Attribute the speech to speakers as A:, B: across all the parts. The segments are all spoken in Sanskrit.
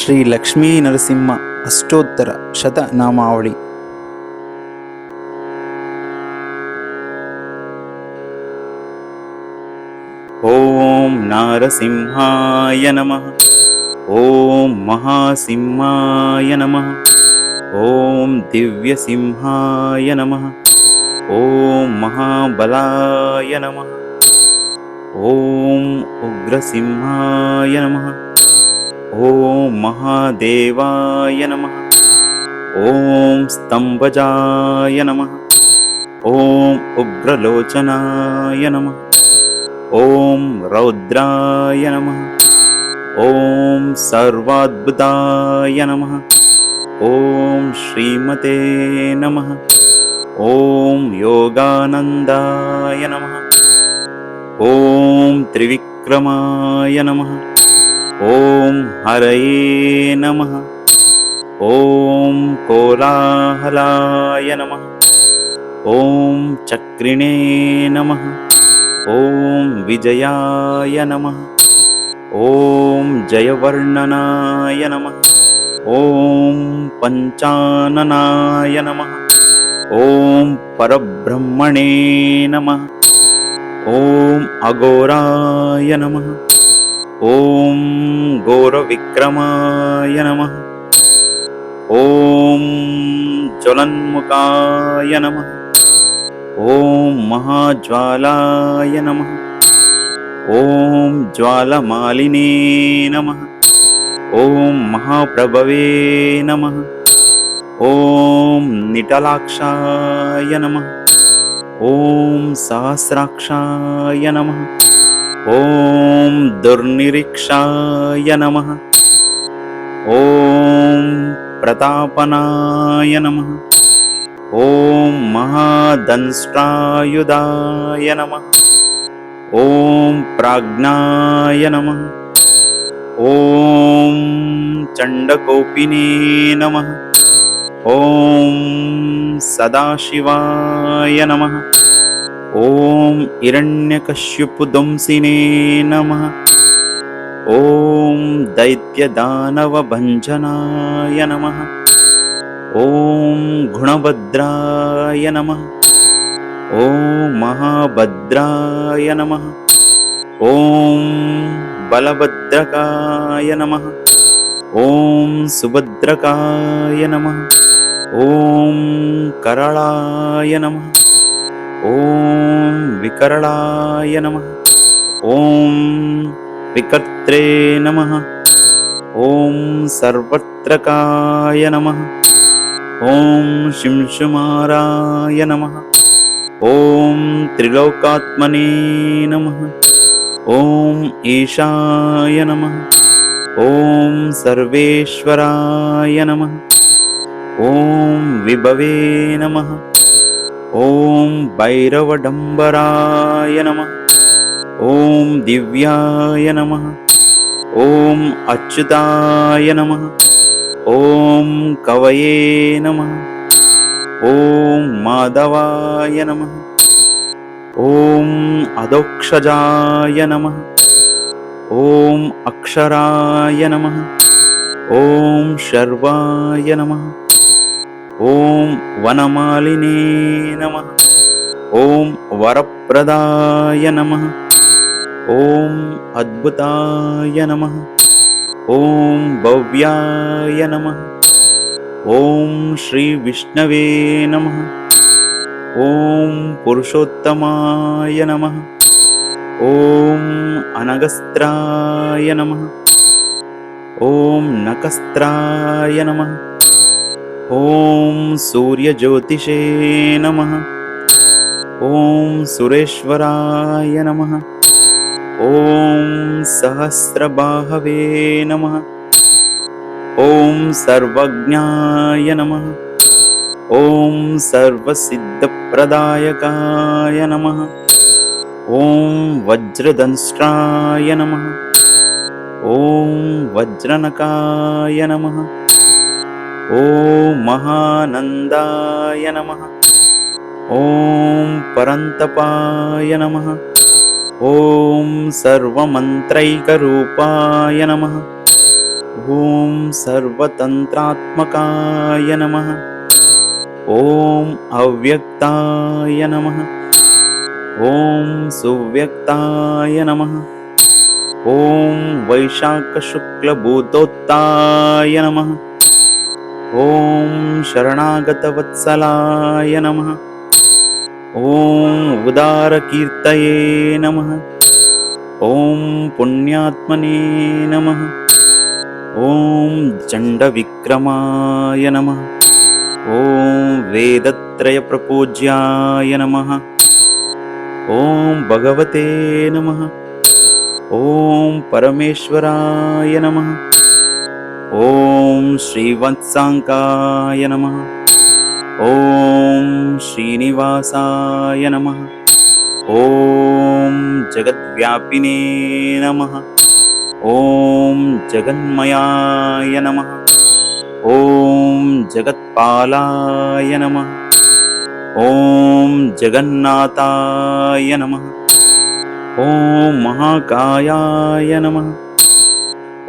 A: श्री लक्ष्मी नरसिंह अष्टोत्तर शतनामावली। ओम नारसिंहाय नमः। ओम महासिंहाय नमः। ओम दिव्यसिंहाय नमः। ओम महाबलाय नमः। ओम उग्रसिंहाय नमः। ओम महादेवाय नमः। ओम स्तंभजाय नमः। ओम उग्रलोचनाय नमः। ओम रौद्राय नमः। ओम सर्वाद्भुताय नमः। ओम श्रीमते नमः। ओम योगानंदाय नमः। ओम त्रिविक्रमाय नमः। ओम हरये नमः। ओम कोलाहलाय नमः। ओम चक्रिणे नमः। ओम विजयाय नमः। ओम जयवर्णनाय नमः। ओम पंचाननाय नमः। ओम परब्रह्मणे नमः। ओम अघोराय नमः। ओम घोरविक्रमाय नमः। ओम ज्वलन्मुखाय नमः। ओम महाज्वालाय नमः। ओम ज्वालमालिने नमः। ओम महाप्रभवे नमः। ओम निटलाक्षाय नमः। ओम सहस्राक्षाय नमः। ओम दुर्निरीक्षाय नमः। ओम प्रतापनाय नमः। ओम महादंष्ट्रायुधाय नमः। ओम प्राज्ञाय नमः। ओम चंडकोपिने नमः। ओम सदाशिवाय नमः। ओम हिरण्यकश्यपदंसिने नमः। ओम दैत्यदानवभञ्जनाय नमः। ओम गुणभद्राय नमः। ओम महाभद्राय नमः। ओम बलभद्रकाय नमः। ओम सुभद्रकाय नमः। ओम कराळाय नमः। ओम विकराळाय नमः। ओम विकर्त्रे नमः। ओम सर्वत्रकाय नमः। ओम शिंशुमाराय नमः। ओम त्रिलोकात्मने नमः। ओम ईशाय नमः। ओम सर्वेश्वराय नमः। ओम विभवे नमः। ओम भैरवडंबराय नमः। ओम दिव्याय नमः। ओम अच्युताय नमः। ओम कवये नमः। ओम माधवाय नमः। ओम अधोक्षजाय नमः। ओम अक्षराय नमः। ओम शर्वाय नमः। ओम वनमालिने नमः। ओम वरप्रदाय नमः। ओम अद्भुताय नमः। ओम भव्याय नमः। ओम श्री विष्णवे नमः। ओम पुरुषोत्तमाय नमः। ओम अनगस्त्राय नमः। ओम नकस्त्राय नमः। ओम सूर्यज्योतिषे नमः। ओम सुरेश्वराय नमः। ओम सहस्रबाहवे नमः। ओम सर्वज्ञाय नमः। ओम सर्वसिद्धप्रदायकाय नमः। ओम वज्रदंष्ट्राय नमः। ओम वज्रनकाय नमः। ओम महानंदाय नमः। ओम परंतपाय नमः। ओम सर्वमंत्रैकरूपाय नमः। ॐ सर्वतन्त्रात्मकाय नमः। ॐ अव्यक्ताय नमः। ॐ सुव्यक्ताय नमः। ॐ वैशाखशुक्लभूतोत्ताय नमः। ॐ शरणागतवत्सलाय नमः। ॐ उदारकीर्तये नमः। ॐ पुण्यात्मने नमः। ॐ चण्डविक्रमाय नमः। ॐ वेदत्रयप्रपूज्याय नमः। ॐ भगवते नमः। ॐ परमेश्वराय नमः। ॐ श्रीवत्साङ्काय नमः। ॐ श्रीनिवासाय नमः। ॐ जगद्व्यापिने नमः। ॐ जगन्मयाय नमः। ॐ जगत्पालाय नमः। ॐ जगन्नाथाय नमः। ॐ महाकायाय नमः।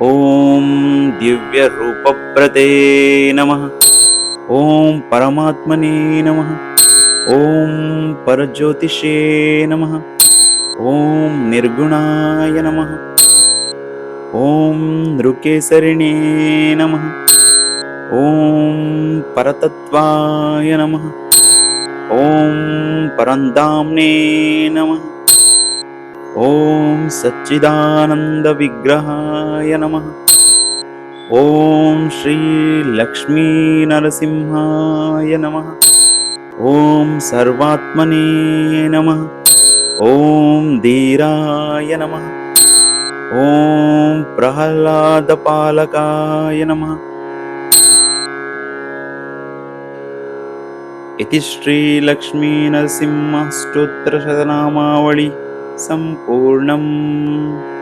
A: ॐ दिव्यरूपप्रदे नमः। ॐ परमात्मने नमः। ॐ परज्योतिषे नमः। ॐ निर्गुणाय नमः। ॐ नृकेसरिणे नमः। ॐ परतत्त्वाय नमः। ॐ परन्धाम्ने नमः। ॐ सच्चिदानन्दविग्रहाय नमः। ॐ श्रीलक्ष्मीनरसिंहाय नमः। ॐ सर्वात्मने नमः। ॐ धीराय नमः। ॐ प्रह्लादपालकाय नमः। इति श्रीलक्ष्मीनरसिंहस्तोत्रशतनामावळि सम्पूर्णम्।